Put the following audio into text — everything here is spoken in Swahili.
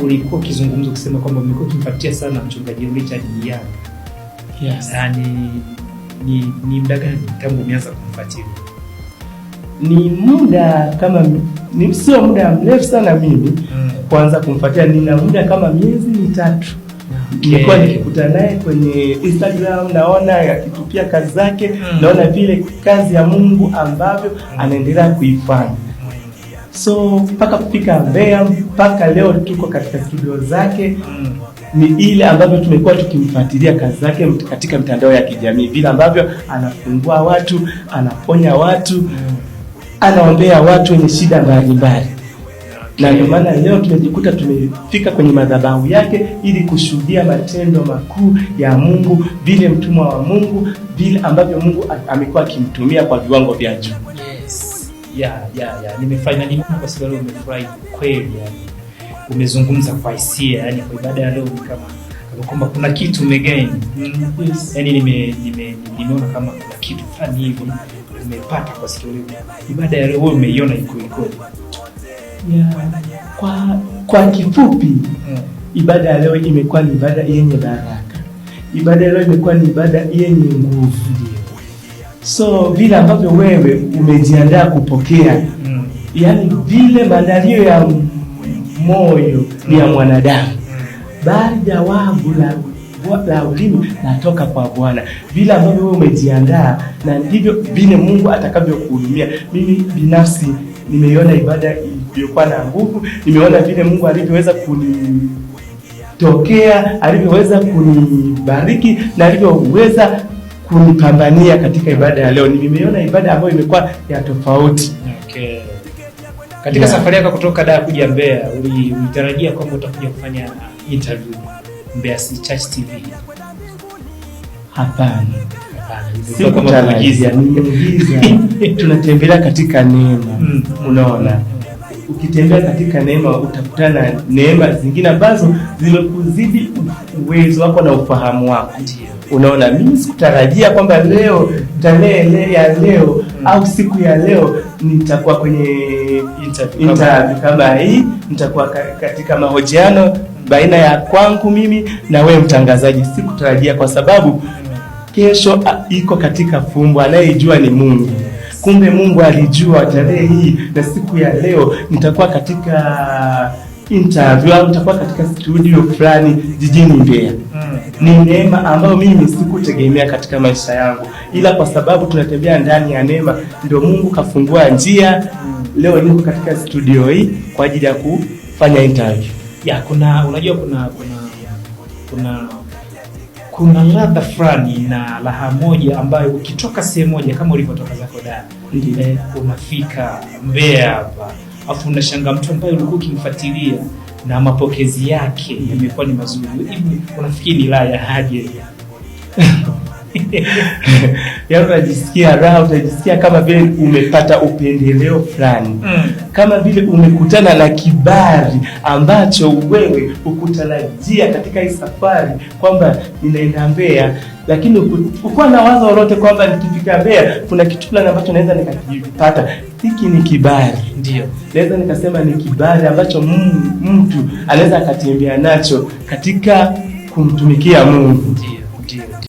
Ulikuwa ukizungumza kusema kwamba umekuwa ukimfuatia sana mchungaji Richard Muyaya. Yes. Ni muda gani tangu umeanza kumfuatilia? Ni muda kama sio muda mrefu sana mimi kuanza kumfuatia, nina muda kama miezi 3. Okay. Nilikuwa nikikutana naye kwenye Instagram, naona akitupia kazi zake, naona vile kazi ya Mungu ambavyo anaendelea kuifanya. So mpaka kufika Mbeya, mpaka leo tuko katika studio zake, ni ile ambavyo tumekuwa tukimfuatilia kazi zake katika mitandao ya kijamii, vile ambavyo anafungua watu, anaponya watu, anaombea watu wenye shida mbalimbali. Na ndio maana leo tumejikuta tumefika kwenye madhabahu yake ili kushuhudia matendo makuu ya Mungu, vile mtumwa wa Mungu, vile ambavyo Mungu amekuwa akimtumia kwa viwango vya juu. Yes. Nimefanya nini kwa sababu leo umefurahi kweli yani. Umezungumza kwa hisia yani, kwa ibada ya leo kama kwamba kuna kitu umegain. Yes. Yani nimeona kama kuna kitu fulani hivi umepata kwa siku leo. Ibada ya leo wewe umeiona iko. Kwa kifupi, ibada ya leo imekuwa ni ibada yenye baraka. Ibada ya leo imekuwa ni ibada yenye nguvu. So vile ambavyo wewe umejiandaa kupokea, yani vile maandalio ya moyo ni ya mwanadamu, bali jawabu la ulimi natoka kwa Bwana. Vile ambavyo wewe umejiandaa, na ndivyo vile Mungu atakavyokuhudumia. Mimi binafsi nimeiona ibada iliyokuwa na nguvu, nimeona vile Mungu alivyoweza kunitokea, alivyoweza kunibariki na alivyoweza kunipambania katika ibada ya leo. Nimeona ibada ambayo imekuwa ya tofauti. Okay. Katika safari yako kutoka Dar kuja Mbeya, ulitarajia kwamba utakuja kufanya interview Mbeya Church TV? Hapana. Sikutarajia. Tunatembelea katika neema. Unaona? Ukitembea katika neema utakutana na neema zingine ambazo zimekuzidi uwezo wako na ufahamu wako. Unaona, mimi sikutarajia kwamba leo tarehe ya leo au siku ya leo nitakuwa kwenye interview kama hii, nitakuwa katika mahojiano baina ya kwangu mimi na wewe mtangazaji. Sikutarajia kwa sababu kesho iko katika fumbo, anayejua ni Mungu. Kumbe Mungu alijua tarehe hii na siku ya leo nitakuwa katika interview au nitakuwa katika studio fulani jijini Mbeya. Ni neema ambayo mimi sikutegemea katika maisha yangu, ila kwa sababu tunatembea ndani ya neema ndio Mungu kafungua njia. Leo niko katika studio hii kwa ajili ya kufanya interview. Unajua kuna ladha fulani na raha moja ambayo ukitoka sehemu moja kama ulivyotoka zako Dar, unafika Mbeya hapa, afu unashangaa mtu ambaye ulikuwa ukimfuatilia na mapokezi yake yamekuwa ni mazuri. Hivi unafikiri ni raha haje? Yaani unajisikia raha, utajisikia kama vile umepata upendeleo fulani. Kama vile umekutana na kibali ambacho wewe ukutarajia katika hii safari kwamba ninaenda Mbeya, lakini ukuwa na wazo lolote kwamba nikifika Mbeya kuna kitu fulani ambacho naweza nikakipata. Hiki ni kibali. Ndio. Naweza nikasema ni kibali ambacho mtu anaweza akatembea nacho katika kumtumikia Mungu.